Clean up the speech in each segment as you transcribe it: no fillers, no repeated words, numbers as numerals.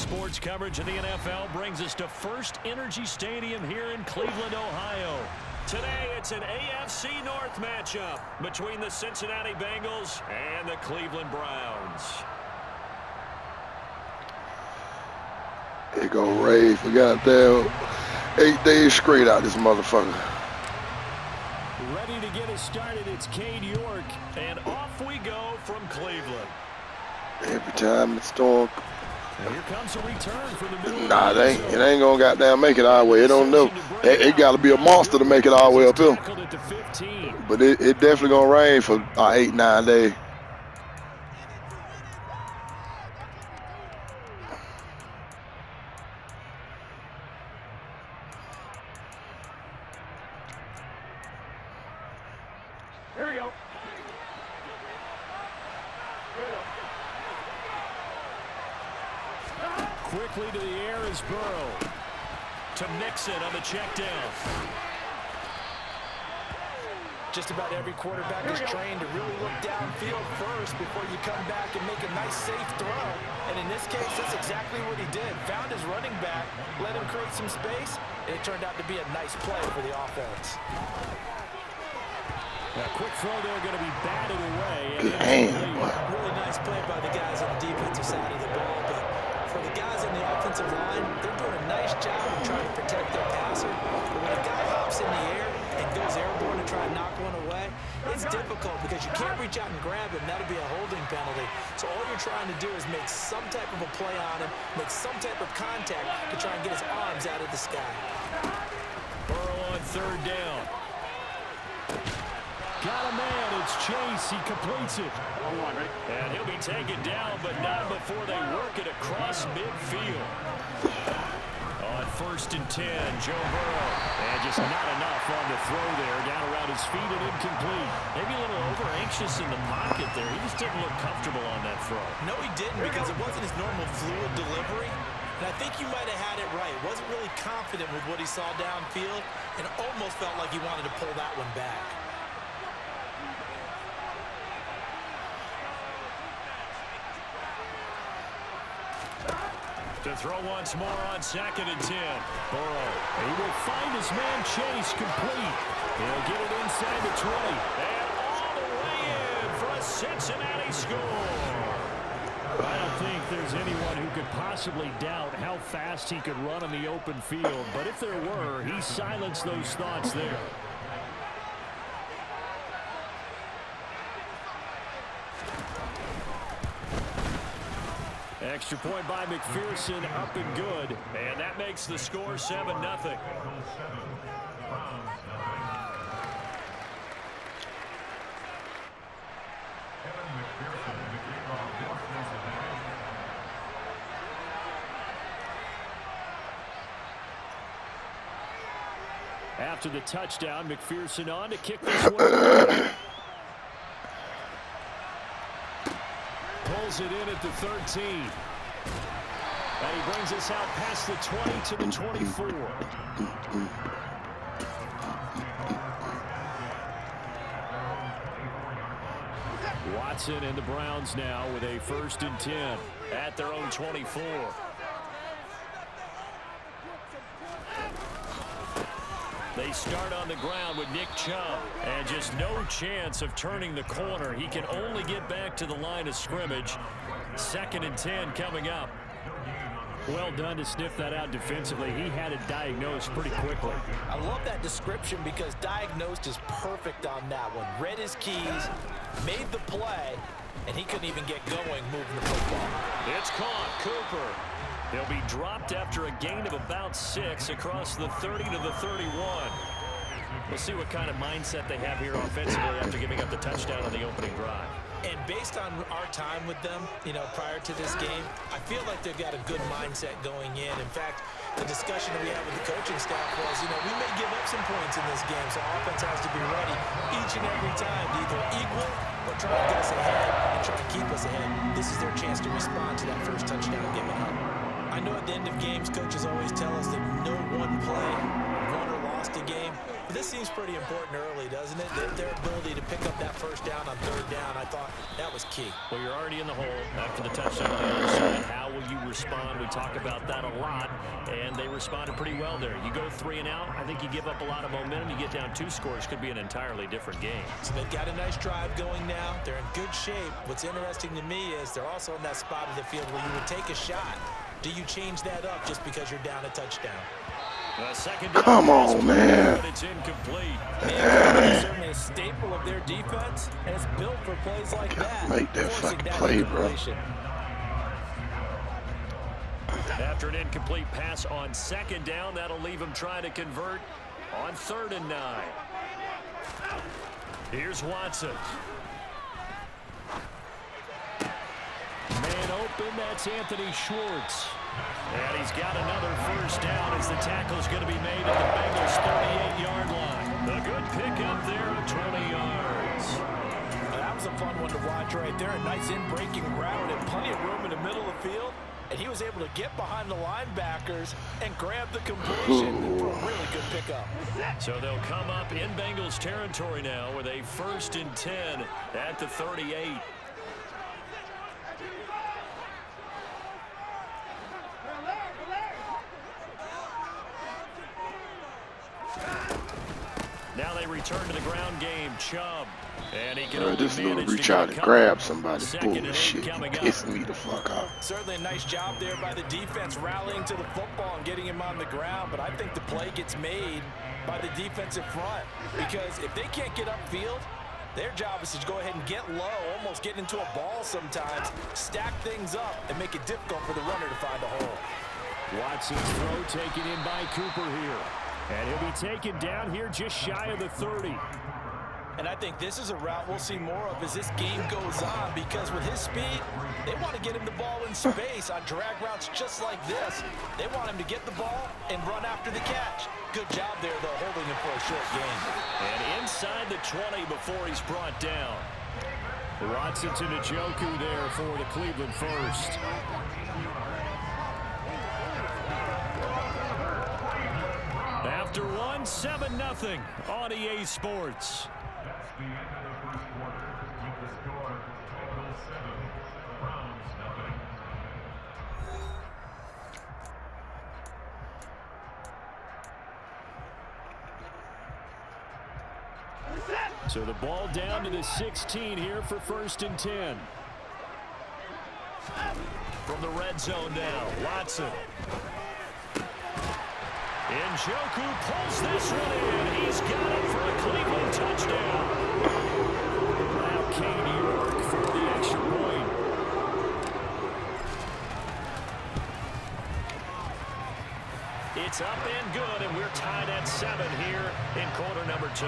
sports coverage of the NFL brings us to First Energy Stadium here in Cleveland, Ohio. Today, it's an AFC North matchup between the Cincinnati Bengals and the Cleveland Browns. They go rave for goddamn 8 days straight out this motherfucker. Ready to get us started, it's Cade York, and off we go from Cleveland. Every time the storm. And here comes a return for the middle. Nah, it ain't gonna goddamn make it our way. It don't know. It gotta be a monster to make it our way up here. But it definitely gonna rain for 8, 9 days. Here we go. Quickly to the air is Burrow. To Mixon on the check down. Just about every quarterback is trained to really look downfield first before you come back and make a nice, safe throw. And in this case, that's exactly what he did. Found his running back, let him create some space, and it turned out to be a nice play for the offense. A quick throw there going to be batted away. Really nice play by the guys on the defensive side of the ball. But for the guys on the offensive line, they're doing a nice job of trying to protect their passer. But when a guy hops in the air and goes airborne to try and knock one away, it's difficult because you can't reach out and grab him. That'll be a holding penalty. So all you're trying to do is make some type of a play on him, make some type of contact to try and get his arms out of the sky. Burrow on third down. Got a man, it's Chase, he completes it. And he'll be taken down, but not before they work it across midfield. On 1st and 10, Joe Burrow. And just not enough on the throw there, down around his feet and incomplete. Maybe a little over-anxious in the pocket there. He just didn't look comfortable on that throw. No, he didn't, because it wasn't his normal fluid delivery. And I think you might have had it right. Wasn't really confident with what he saw downfield, and almost felt like he wanted to pull that one back. To throw once more on 2nd and 10. Burrow. He will find his man Chase complete. He'll get it inside the 20. And all the way in for a Cincinnati score. I don't think there's anyone who could possibly doubt how fast he could run on the open field. But if there were, he silenced those thoughts there. Extra point by McPherson, up and good. And that makes the score 7-0. After the touchdown, McPherson on to kick this one. Pulls it in at the 13. And he brings us out past the 20 to the 24. Watson and the Browns now with a 1st and 10 at their own 24. They start on the ground with Nick Chubb, and just no chance of turning the corner. He can only get back to the line of scrimmage. 2nd and 10 coming up. Well done to sniff that out defensively. He had it diagnosed pretty quickly. I love that description because diagnosed is perfect on that one. Read his keys, made the play, and he couldn't even get going moving the football. It's caught. Cooper. He'll be dropped after a gain of about 6 across the 30 to the 31. We'll see what kind of mindset they have here offensively after giving up the touchdown on the opening drive. And based on our time with them, prior to this game, I feel like they've got a good mindset going in. In fact, the discussion that we had with the coaching staff was, we may give up some points in this game, so offense has to be ready each and every time to either equal or try to get us ahead and try to keep us ahead. This is their chance to respond to that first touchdown given up. I know at the end of games, coaches always tell us that no one play won or lost a game. This seems pretty important early, doesn't it? Their ability to pick up that first down on third down, I thought that was key. Well, you're already in the hole after the touchdown on the other side. How will you respond? We talk about that a lot, and they responded pretty well there. You go 3 and out, I think you give up a lot of momentum. You get down 2 scores, could be an entirely different game. So they've got a nice drive going now. They're in good shape. What's interesting to me is they're also in that spot of the field where you would take a shot. Do you change that up just because you're down a touchdown? Come on, man. It's incomplete. It's certainly a staple of their defense, and it's built for plays like that. Make that fucking play, bro. After an incomplete pass on 2nd down, that'll leave him trying to convert on 3rd and 9. Here's Watson. Man open, that's Anthony Schwartz. And he's got another first down as the tackle's going to be made at the Bengals' 38-yard line. A good pickup there of 20 yards. That was a fun one to watch right there. A nice in-breaking route and plenty of room in the middle of the field. And he was able to get behind the linebackers and grab the completion for a really good pickup. So they'll come up in Bengals territory now with a 1st and 10 at the 38. Now they return to the ground game. Chubb. And he can this little reach out and grab somebody. Bullshit. Pissing me the fuck off. Certainly a nice job there by the defense rallying to the football and getting him on the ground. But I think the play gets made by the defensive front. Because if they can't get upfield, their job is to go ahead and get low, almost get into a ball sometimes, stack things up, and make it difficult for the runner to find a hole. Watson's throw taken in by Cooper here. And he'll be taken down here just shy of the 30. And I think this is a route we'll see more of as this game goes on, because with his speed, they want to get him the ball in space on drag routes just like this. They want him to get the ball and run after the catch. Good job there, though, holding him for a short game. And inside the 20 before he's brought down. Watson to Njoku there for the Cleveland first. After one, 7-0 on EA Sports. So the ball down to the 16 here for 1st and 10. From the red zone now, Watson. Njoku pulls this one in. He's got it for a Cleveland touchdown. Now Kane York for the extra point. It's up and good, and we're tied at 7 here in quarter number 2.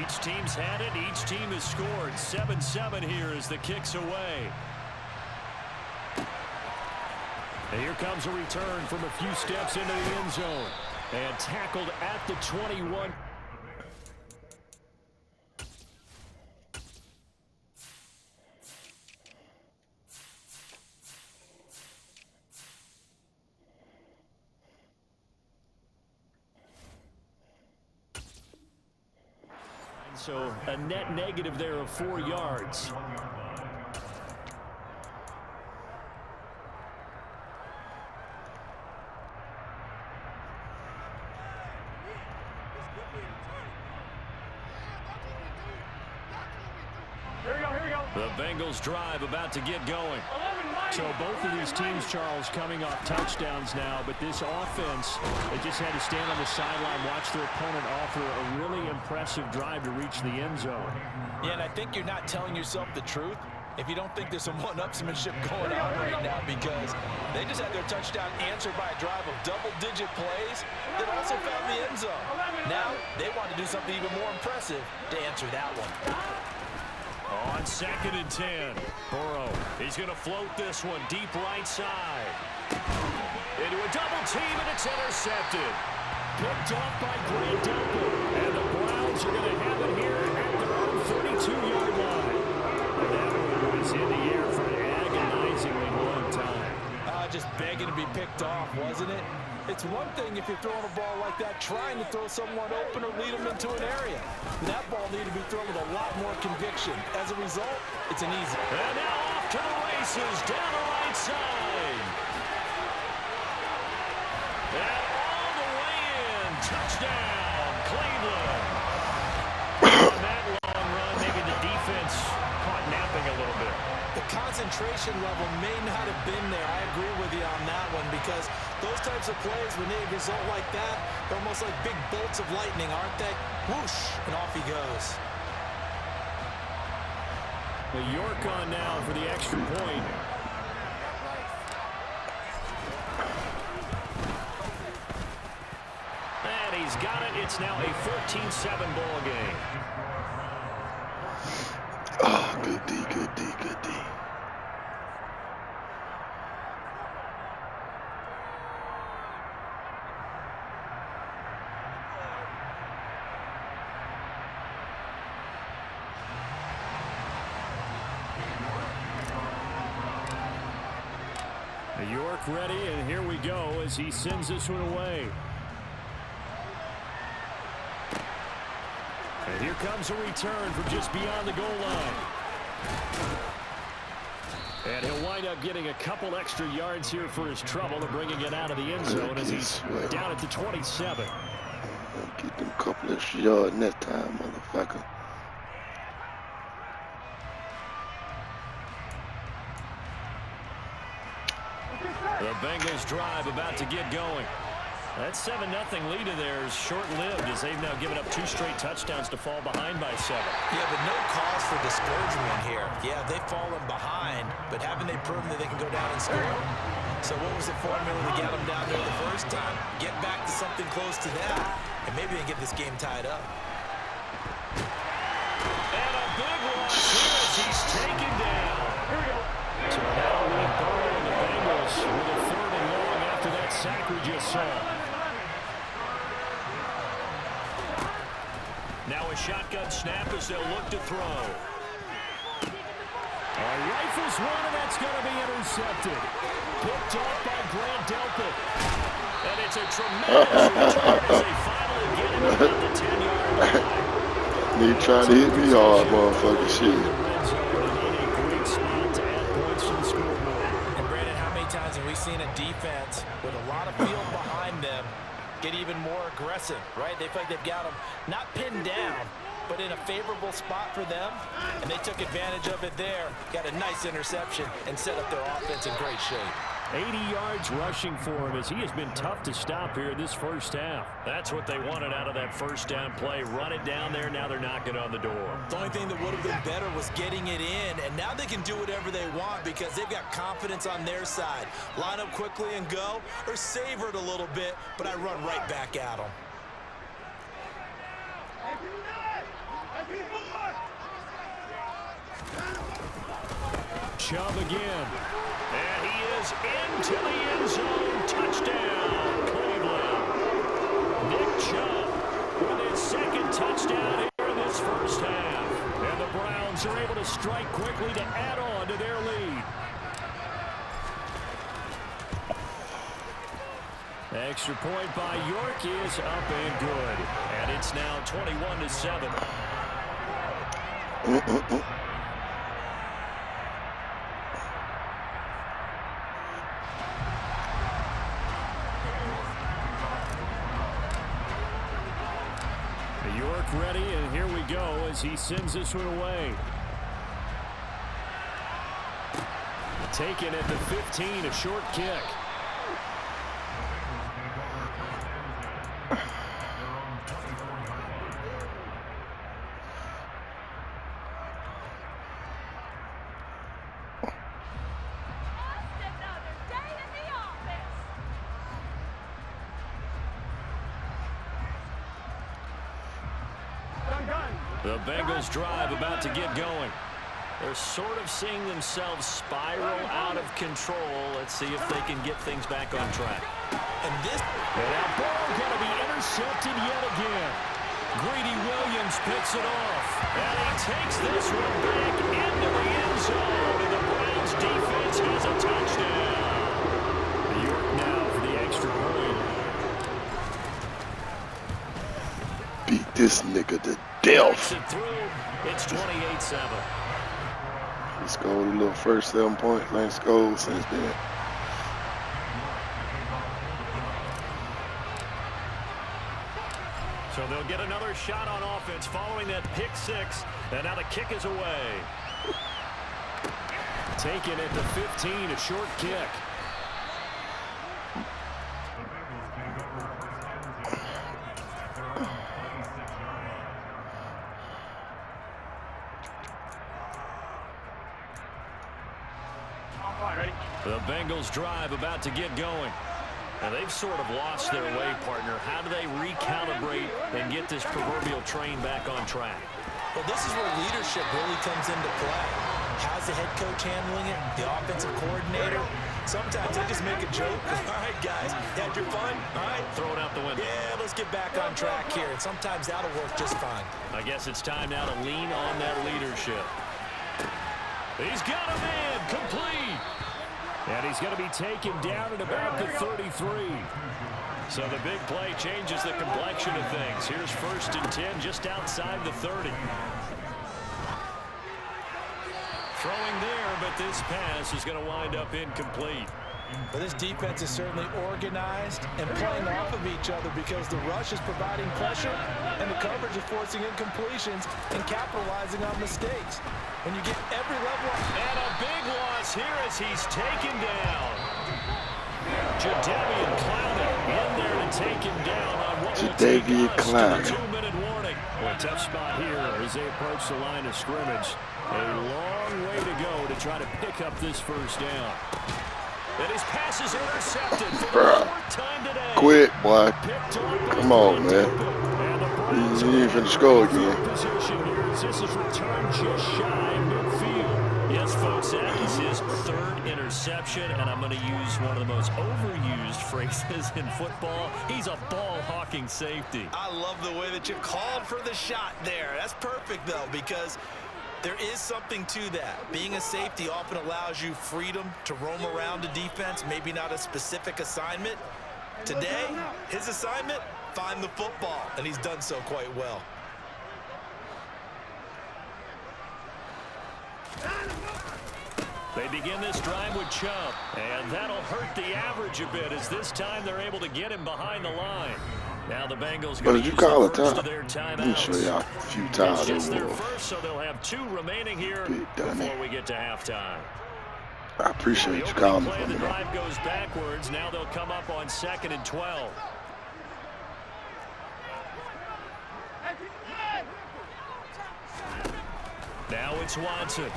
Each team's had it. Each team has scored. 7-7 here as the kick's away. And here comes a return from a few steps into the end zone. And tackled at the 21. So a net negative there of 4 yards. The Bengals drive about to get going. So both of these teams, Charles, coming off touchdowns now, but this offense, they just had to stand on the sideline, watch their opponent offer a really impressive drive to reach the end zone. Yeah, and I think you're not telling yourself the truth if you don't think there's some one-upsmanship going on right now, because they just had their touchdown answered by a drive of double-digit plays that also found the end zone. Now they want to do something even more impressive to answer that one. On 2nd and 10, Burrow, he's going to float this one deep right side. Into a double team, and it's intercepted. Picked up by Grant Delpit. And the Browns Bengals are going to have it here at their own 32-yard line. And that one was in the air for an agonizingly long time. Just begging to be picked off, wasn't it? It's one thing if you're throwing a ball like that, trying to throw someone open or lead them into an area. That ball needed to be thrown with a lot more conviction. As a result, it's an easy. And now off to the races down the right side. And all the way in. Touchdown, Cleveland. On that long run, maybe the defense caught napping a little bit. The concentration level may not have been there. I agree with you on that one because those types of plays, when they result like that, they're almost like big bolts of lightning, aren't they? Whoosh, and off he goes. The York on now for the extra point. And he's got it. It's now a 14-7 ball game. Oh, good D, good D, good D. York ready, and here we go as he sends this one away. And here comes a return from just beyond the goal line. And he'll wind up getting a couple extra yards here for his trouble and bringing it out of the end zone as he's down at the 27. Get them couple extra yards next time, motherfucker. The Bengals drive about to get going. That 7-0 lead of theirs short-lived as they've now given up 2 straight touchdowns to fall behind by 7. Yeah, but no cause for discouragement here. Yeah, they've fallen behind, but haven't they proven that they can go down and score? So what was the formula to get them down there the first time? Get back to something close to that, and maybe they can get this game tied up. And a big loss here as he's taken down. Here we go. So now we burn the Bengals with a 3rd and long after that sack we just saw. Now a shotgun snap as they'll look to throw. Rifles one, and that's going to be intercepted. Picked off by Grant Delpit. And it's a tremendous return as they finally get him at the 10-yard line. He trying to hit me hard, motherfucker. Shit. And Brandon, how many times have we seen a defense with a lot of field behind them get even more aggressive, right? They feel like they've got them not pinned down, but in a favorable spot for them, and they took advantage of it there. Got a nice interception and set up their offense in great shape. 80 yards rushing for him as he has been tough to stop here in this first half. That's what they wanted out of that first down play. Run it down there. Now they're knocking on the door. The only thing that would have been better was getting it in, and now they can do whatever they want because they've got confidence on their side. Line up quickly and go, or savor it a little bit, but I run right back at them. Chubb again. And he is into the end zone. Touchdown, Cleveland. Nick Chubb with his 2nd touchdown here in this first half. And the Browns are able to strike quickly to add on to their lead. Extra point by York is up and good. And it's now 21-7. York ready, and here we go as he sends this one away. Taken at the 15, a short kick. The Bengals drive about to get going. They're sort of seeing themselves spiral out of control. Let's see if they can get things back on track. And this... And that ball going to be intercepted yet again. Greedy Williams picks it off. And he takes this one back into the end zone. And the Browns defense has a touchdown. York now for the extra point. Beat this nigga to death. It's 28-7. He scored a little first 7 points. Ain't scored since then. So they'll get another shot on offense following that pick six. And now the kick is away. Taken at the 15, a short kick. The Bengals drive about to get going. And they've sort of lost their way, partner. How do they recalibrate and get this proverbial train back on track? Well, this is where leadership really comes into play. How's the head coach handling it? The offensive coordinator? Sometimes they just make a joke. All right, guys, had your fun? All right. Throw it out the window. Yeah, let's get back on track here. And sometimes that'll work just fine. I guess it's time now to lean on that leadership. He's got a man complete. And he's going to be taken down at about the 33. So the big play changes the complexion of things. Here's 1st and 10 just outside the 30. Throwing there, but this pass is going to wind up incomplete. But this defense is certainly organized and playing off of each other because the rush is providing pressure and the coverage is forcing incompletions and capitalizing on mistakes. When you get every level. And a big loss here as he's taken down. Jadeveon Clowney in there to take him down on what will take us to the 2-minute warning. Well, a tough spot here as they approach the line of scrimmage. A long way to go to try to pick up this first down. And his pass is intercepted for the 4th time today. Quit, boy. Come on, man. You ain't finna score again. This is returned just shy of midfield. Yes, folks, that is his 3rd interception, and I'm going to use one of the most overused phrases in football. He's a ball-hawking safety. I love the way that you called for the shot there. That's perfect, though, because there is something to that. Being a safety often allows you freedom to roam around a defense, maybe not a specific assignment. Today, his assignment, find the football, and he's done so quite well. They begin this drive with Chubb, and that'll hurt the average a bit as this time they're able to get him behind the line. Now the Bengals going to use the first of their timeouts. Let me show y'all a few times. It's just their first, so they'll have 2 remaining here before we get to halftime. I appreciate you calling for me. The drive goes backwards. Now they'll come up on 2nd and 12. Now it's Watson.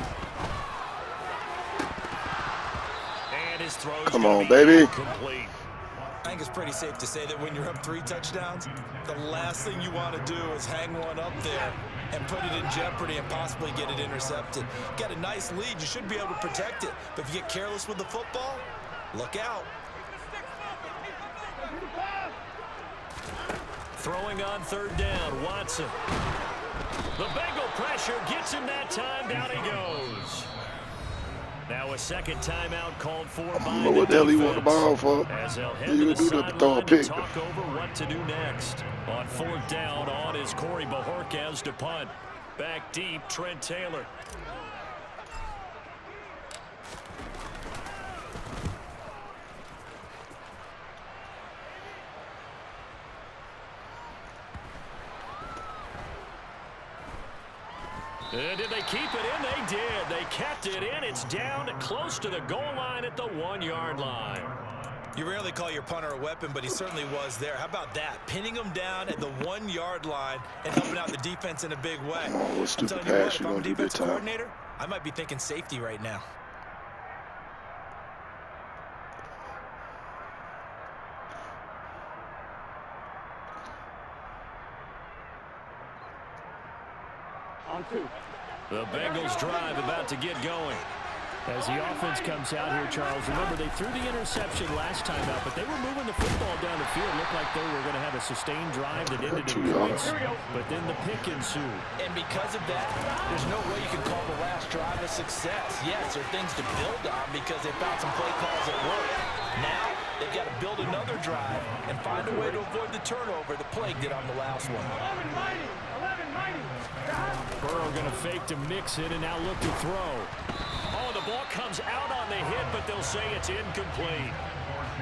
And his throws. Come on, baby. Complete. I think it's pretty safe to say that when you're up 3 touchdowns, the last thing you want to do is hang one up there and put it in jeopardy and possibly get it intercepted. Got a nice lead. You should be able to protect it. But if you get careless with the football, look out. Throwing on 3rd down, Watson. The Bengal pressure gets him that time. Down he goes. Now a 2nd timeout called for by what the hell he want the ball for? As they'll head to the sideline to talk over what to do next. On 4th down, on is Corey Bojorquez to punt. Back deep, Trent Taylor. Did they keep it in? They did. They kept it in. It's down close to the goal line at the 1-yard line. You rarely call your punter a weapon, but he certainly was there. How about that? Pinning him down at the 1-yard line and helping out the defense in a big way. I'm telling you what, if I'm a defensive coordinator, I might be thinking safety right now. The Bengals drive about to get going. As the offense comes out here, Charles, remember they threw the interception last time out, but they were moving the football down the field. Looked like they were going to have a sustained drive that ended in points, but then the pick ensued. And because of that, there's no way you can call the last drive a success. Yes, there are things to build on because they found some play calls that work. Now, they've got to build another drive and find a way to avoid the turnover the plague did on the last one. Burrow going to fake to mix it and now look to throw. Oh, the ball comes out on the hit, but they'll say it's incomplete.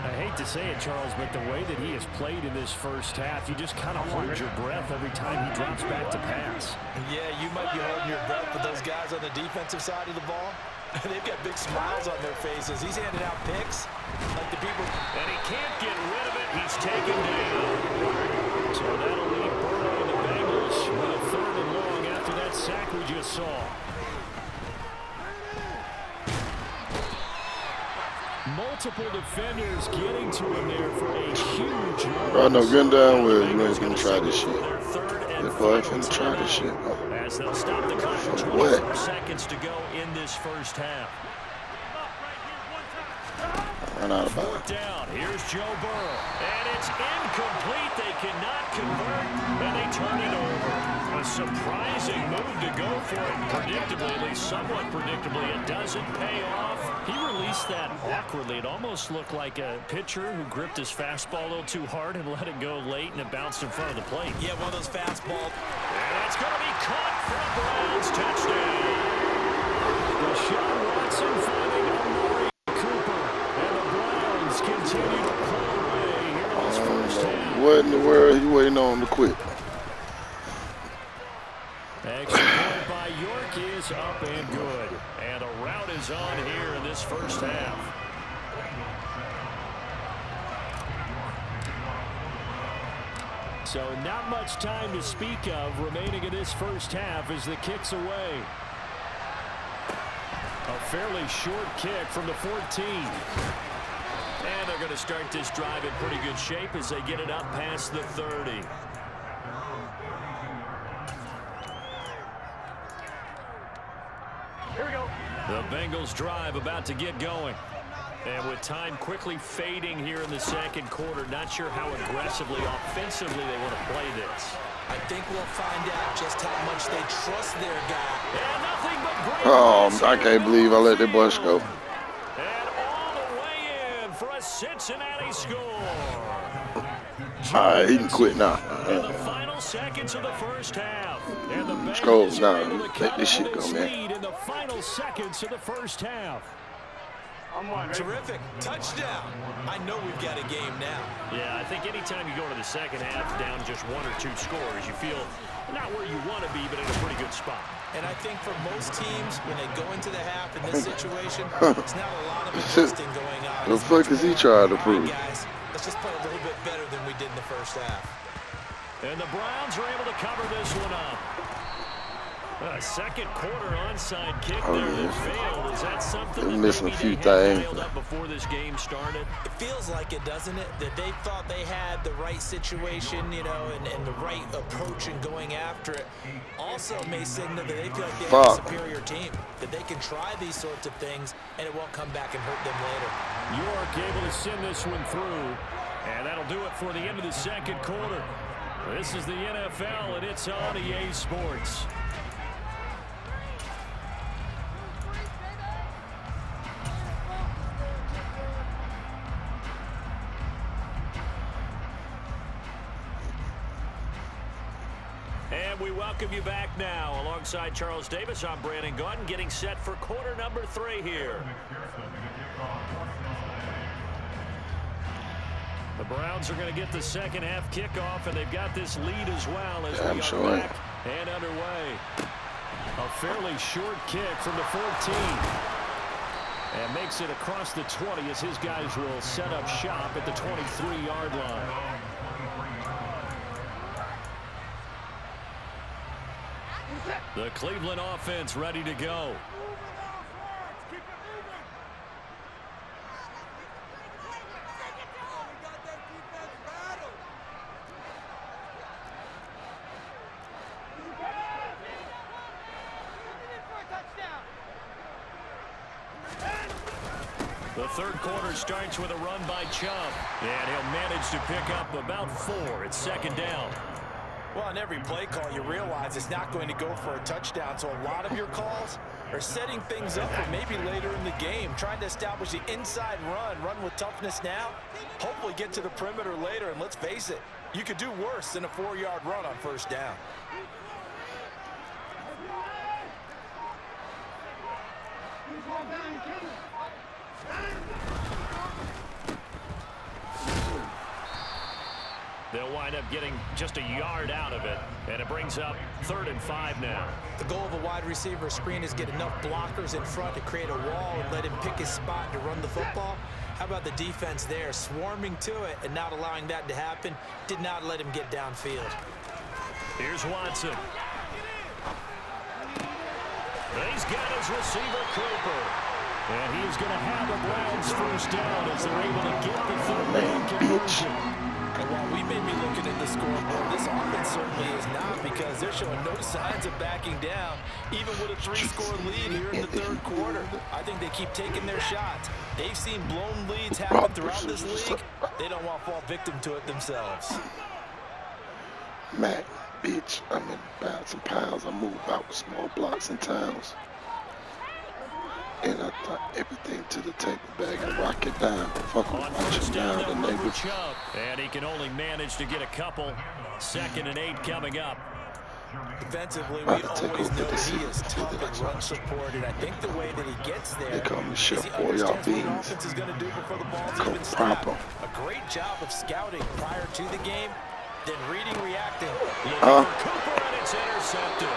I hate to say it, Charles, but the way that he has played in this first half, you just kind of hold your breath every time he drops back to pass. Yeah, you might be holding your breath, but those guys on the defensive side of the ball, they've got big smiles on their faces. He's handing out picks like the people. And he can't get rid of it. He's taken down. So that'll leave Burrow and the Bengals with a 3rd and long after that sack we just saw. Multiple defenders getting to him there for a huge loss. I know, getting down with you ain't gonna try this shit. The boy finna try this shit. As they'll stop the clock with 24 seconds to go in this first half. Run out of bounds. 4th down. Here's Joe Burrow. And it's incomplete. They cannot convert, and they turn it over. A surprising move to go for it. Predictably, at least somewhat predictably, it doesn't pay off. He released that awkwardly. It almost looked like a pitcher who gripped his fastball a little too hard and let it go late, and it bounced in front of the plate. Yeah, one of those fastballs. And it's going to be caught for a Browns touchdown. Deshaun Watson finding Amari Cooper, and the Browns continue to pull away here in this first half. What in the world are you waiting on to quit? Extra point by York is up and good. And a rout is on here in this first half. So not much time to speak of remaining in this first half as the kick's away. A fairly short kick from the 14. And they're going to start this drive in pretty good shape as they get it up past the 30. Here we go. The Bengals drive about to get going. And with time quickly fading here in the second quarter, not sure how aggressively, offensively they want to play this. I think we'll find out just how much they trust their guy. And nothing but great. Oh, I can't believe I let that bus go. And all the way in for a Cincinnati score. All right, he can quit now. In the final seconds of the first half. And the Let's go Bengals now. are able to Let this shit cut go, this man. lead in the final seconds of the first half. Terrific. Touchdown. I know we've got a game now. Yeah, I think anytime you go into the second half down just 1 or 2 scores, you feel not where you want to be, but in a pretty good spot. And I think for most teams, when they go into the half in this situation, it's not a lot of adjusting going on. The fuck is he trying to prove? All right, guys, let's just play a little bit better than we did in the first half. And the Browns are able to cover this one up. A second quarter onside kick there that failed. Is that something They're that missing maybe a few they had things. dialed up before this game started? It feels like it, doesn't it? That they thought they had the right situation, you know, and the right approach in going after it. Also may signal that they feel like they have a superior team, that they can try these sorts of things, and it won't come back and hurt them later. York able to send this one through, and that'll do it for the end of the second quarter. This is the NFL, and it's on EA Sports. And we welcome you back now. Alongside Charles Davis, I'm Brandon Gautin, getting set for quarter number 3 here. The Browns are going to get the second half kickoff, and they've got this lead as well as we are back and underway. A fairly short kick from the 14. And makes it across the 20 as his guys will set up shop at the 23-yard line. The Cleveland offense ready to go. The third quarter starts with a run by Chubb, and he'll manage to pick up about 4. It's second down. Well, on every play call, you realize it's not going to go for a touchdown, so a lot of your calls are setting things up for maybe later in the game, trying to establish the inside run with toughness now, hopefully get to the perimeter later, and let's face it, you could do worse than a 4-yard run on first down. They'll wind up getting just a yard out of it, and it brings up 3rd and 5 now. The goal of a wide receiver screen is get enough blockers in front to create a wall and let him pick his spot to run the football. How about the defense there, swarming to it and not allowing that to happen? Did not let him get downfield. Here's Watson. He's got his receiver, Cooper. And he's going to have the Browns first down as they're able to get the 3rd down conversion. And while we may be looking at the scoreboard, this offense certainly is not, because they're showing no signs of backing down, even with a 3-score lead here in the third quarter. I think they keep taking their shots. They've seen blown leads happen throughout this league. They don't want to fall victim to it themselves. Mac, bitch, I'm in pounds and pounds. I move out with small blocks and towns. And I thought everything to the table bag and rock it down. Fuck On first down, the neighbor. And he can only manage to get a couple. 2nd and 8 coming up. Defensively, we always know he is tough and run support, and I think the way that he gets there is he understands what the offense is going to do before the ball's even snapped. A great job of scouting prior to the game, then reading, reacting. Looking for Cooper, and it's intercepted.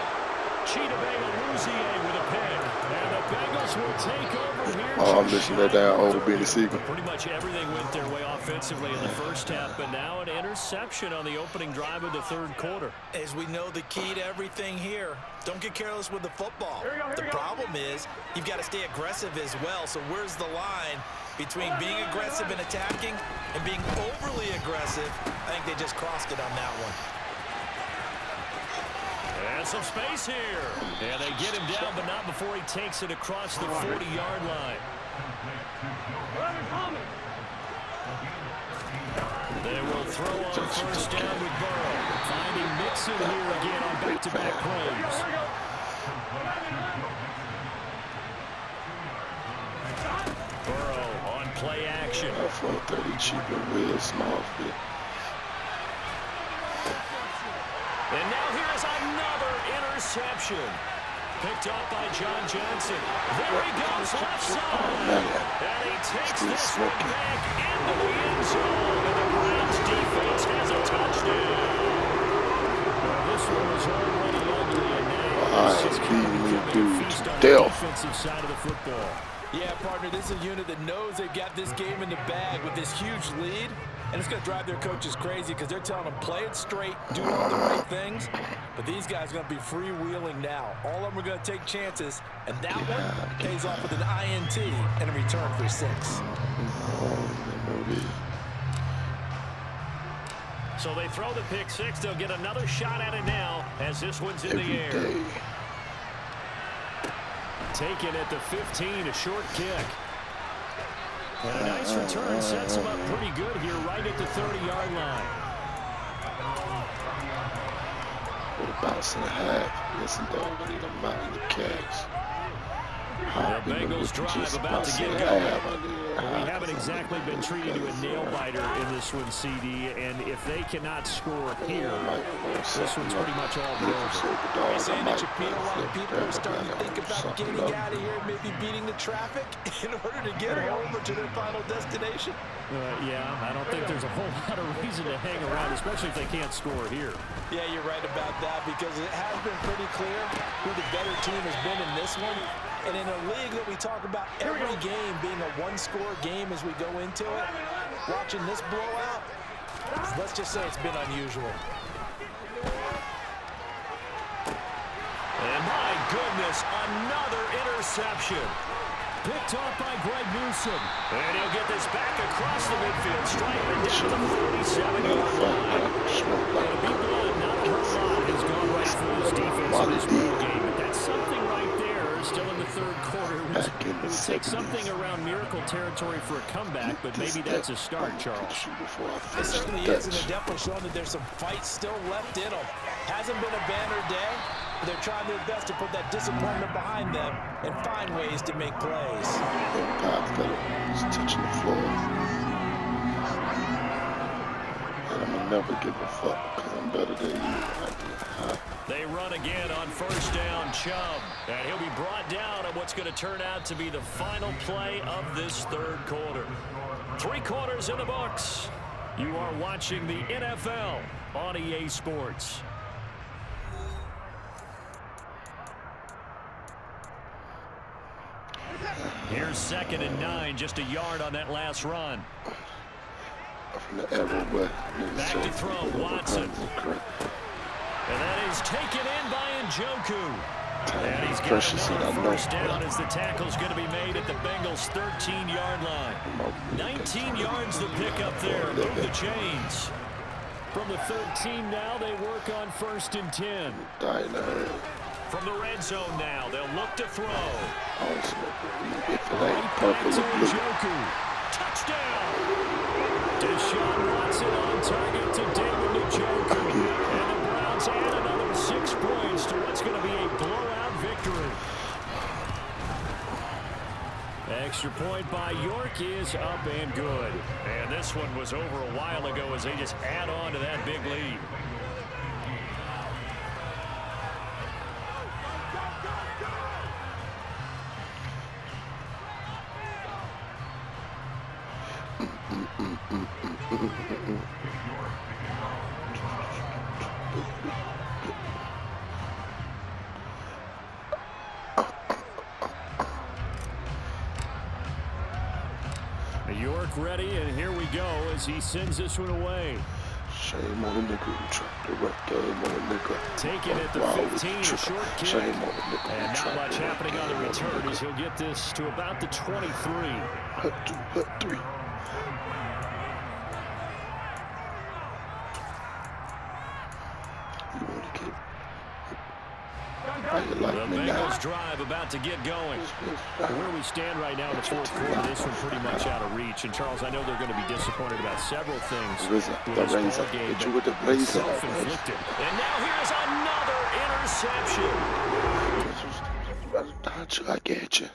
Cheetah Luzier with a pick, and the Bengals will take over here. I'm listening to that down old Benny Siegel. Pretty much everything went their way offensively in the first half, but now an interception on the opening drive of the third quarter. As we know, the key to everything here, don't get careless with the football. The problem is you've got to stay aggressive as well, so where's the line between being aggressive and attacking and being overly aggressive? I think they just crossed it on that one. And some space here. And they get him down, but not before he takes it across the 40-yard line. They will throw on first down with Burrow. Finding Mixon here again on back-to-back plays. Burrow on play action. 430 cheap and real small fit. And now here is another interception. Picked up by John Johnson. There he goes, left side. And he takes this one back into the end zone. And the Browns defense has a touchdown. This one was already ugly, and now it's just becoming a feast on the defensive side of the football. Yeah, partner, this is a unit that knows they've got this game in the bag with this huge lead. And it's going to drive their coaches crazy because they're telling them, play it straight, do all the right things. But these guys are going to be freewheeling now. All of them are going to take chances. And that one pays off with an INT and a return for 6. So they throw the pick 6. They'll get another shot at it now as this one's in the air. Taken at the 15, a short kick. And a nice return sets him up pretty good here right at the 30-yard line. What a bounce and a half. Listen, dog, I need a mountain to catch. The Bengals drive about to get going. We haven't exactly been treated to a nail-biter in this one, CD, and if they cannot score here, this one's pretty much all but over. You're saying that a lot of people are starting to think about getting out of here, maybe beating the traffic in order to get over to their final destination? Yeah, I don't think there's a whole lot of reason to hang around, especially if they can't score here. Yeah, you're right about that, because it has been pretty clear who the better team has been in this one. And in a league that we talk about every game being a one-score game as we go into it, watching this blowout, let's just say it's been unusual. And my goodness, another interception. Picked off by Greg Newsome. And he'll get this back across the midfield stripe and down to the 47-yard line. And to be blunt, not a whole lot has gone right for this defense in this ball game. But that's something right there. still in the third quarter. It would take something around miracle territory for a comeback, but maybe that's a start, Charles. It certainly is, and they're definitely showing that there's some fight still left in them. Hasn't been a banner day, but they're trying their best to put that disappointment behind them and find ways to make plays. He's touching the floor. And I'm going to never give a fuck because I'm better than you. They run again on first down, Chubb. And he'll be brought down on what's going to turn out to be the final play of this third quarter. 3 quarters in the books. You are watching the NFL on EA Sports. Here's 2nd and 9, just a yard on that last run. Back to throw, Watson. And that is taken in by Njoku. And he's got another first down as the tackle's going to be made at the Bengals' 13-yard line. 19 yards to pick up there. Move the chains. From the 13 now, they work on 1st and 10. From the red zone now, they'll look to throw. Right back to Njoku. Touchdown! Deshaun Watson on target to David Njoku. And the Browns add another 6 points to what's going to be a blowout victory. Extra point by York is up and good. And this one was over a while ago as they just add on to that big lead. York ready, and here we go as he sends this one away. Shame on the nigga who tried to wreck game on the nigga. Take it at the 15, a short kick. Shame on the nigga. And not much happening on the return as he'll get this to about the 23. Hut 3. You want to keep. The Bengals drive about to get going. Where we stand right now in the fourth quarter, this one pretty much out of reach. And Charles, I know they're going to be disappointed about several things with this ball game, but it's self-inflicted. And now here's another interception. I got you.